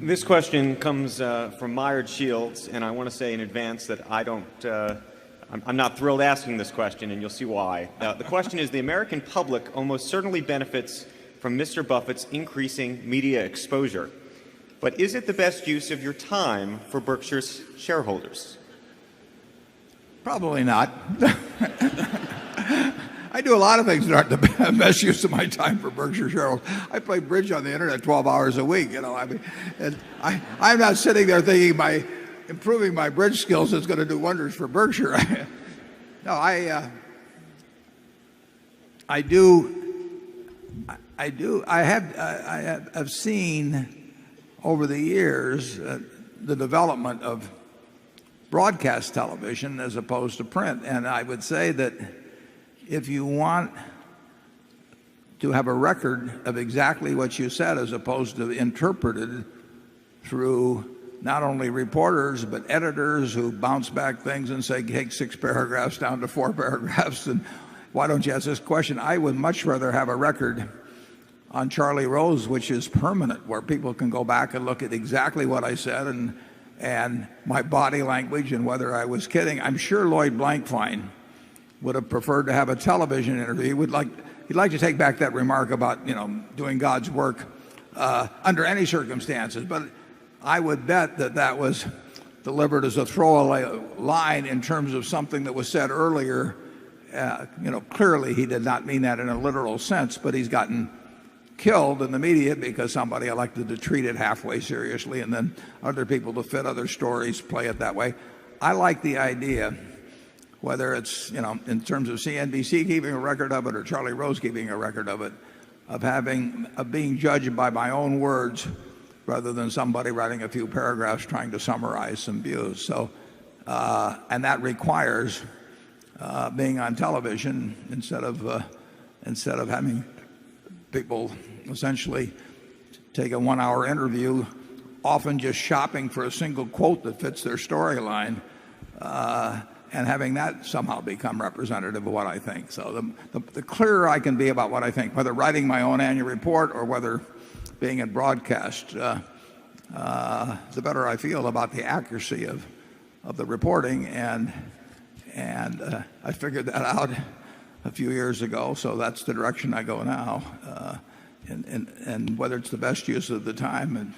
This question comes from Myard Shields, and I want to say in advance that I'm not thrilled asking this question, and you'll see why. The question is, the American public almost certainly benefits from Mr. Buffett's increasing media exposure. But is it the best use of your time for Berkshire's shareholders? Probably not. I do a lot of things that aren't the best use of my time for Berkshire shareholders. I play bridge on the internet 12 hours a week. I'm not sitting there thinking by improving my bridge skills is going to do wonders for Berkshire. No, I have seen over the years the development of broadcast television as opposed to print, and I would say that if you want to have a record of exactly what you said as opposed to interpreted through not only reporters but editors who bounce back things and say take 6 paragraphs down to 4 paragraphs, and why don't you ask this question? I would much rather have a record on Charlie Rose which is permanent, where people can go back and look at exactly what I said and my body language and whether I was kidding. I'm sure Lloyd Blankfein would have preferred to have a television interview. He'd like to take back that remark about doing God's work under any circumstances. But I would bet that was delivered as a throwaway line in terms of something that was said earlier. Clearly he did not mean that in a literal sense, but he's gotten killed in the media because somebody elected to treat it halfway seriously, and then other people to fit other stories play it that way. I like the idea, whether it's in terms of CNBC keeping a record of it or Charlie Rose keeping a record of it, of being judged by my own words rather than somebody writing a few paragraphs trying to summarize some views. So and that requires being on television instead of having people essentially take a 1-hour interview, often just shopping for a single quote that fits their storyline, and having that somehow become representative of what I think. So the clearer I can be about what I think, whether writing my own annual report or whether being in broadcast, the better I feel about the accuracy of the reporting. And I figured that out a few years ago, so that's the direction I go now. And whether it's the best use of the time,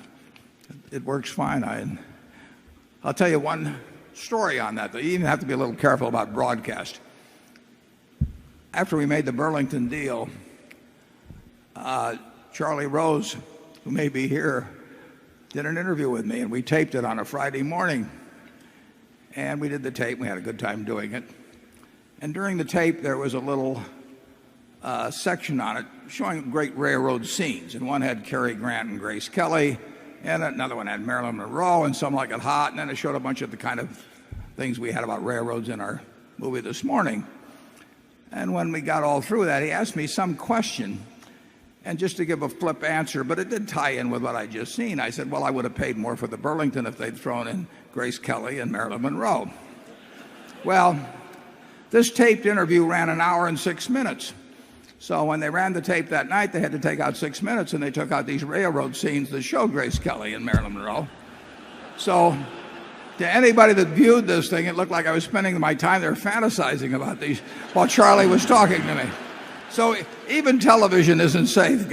it works fine. I'll tell you one story on that. You even have to be a little careful about broadcast. After we made the Burlington deal, Charlie Rose, who may be here, did an interview with me, and we taped it on a Friday morning. And we did the tape. We had a good time doing it. And during the tape, there was a little section on it showing great railroad scenes. And one had Cary Grant and Grace Kelly, and another one had Marilyn Monroe and Some Like It Hot. And then it showed a bunch of the kind of things we had about railroads in our movie this morning. And when we got all through that, he asked me some question. And just to give a flip answer, but it did tie in with what I'd just seen, I said, well, I would have paid more for the Burlington if they'd thrown in Grace Kelly and Marilyn Monroe. Well, this taped interview ran 1 hour and 6 minutes. So when they ran the tape that night, they had to take out 6 minutes, and they took out these railroad scenes that show Grace Kelly and Marilyn Monroe. So to anybody that viewed this thing, it looked like I was spending my time there fantasizing about these while Charlie was talking to me. So even television isn't safe.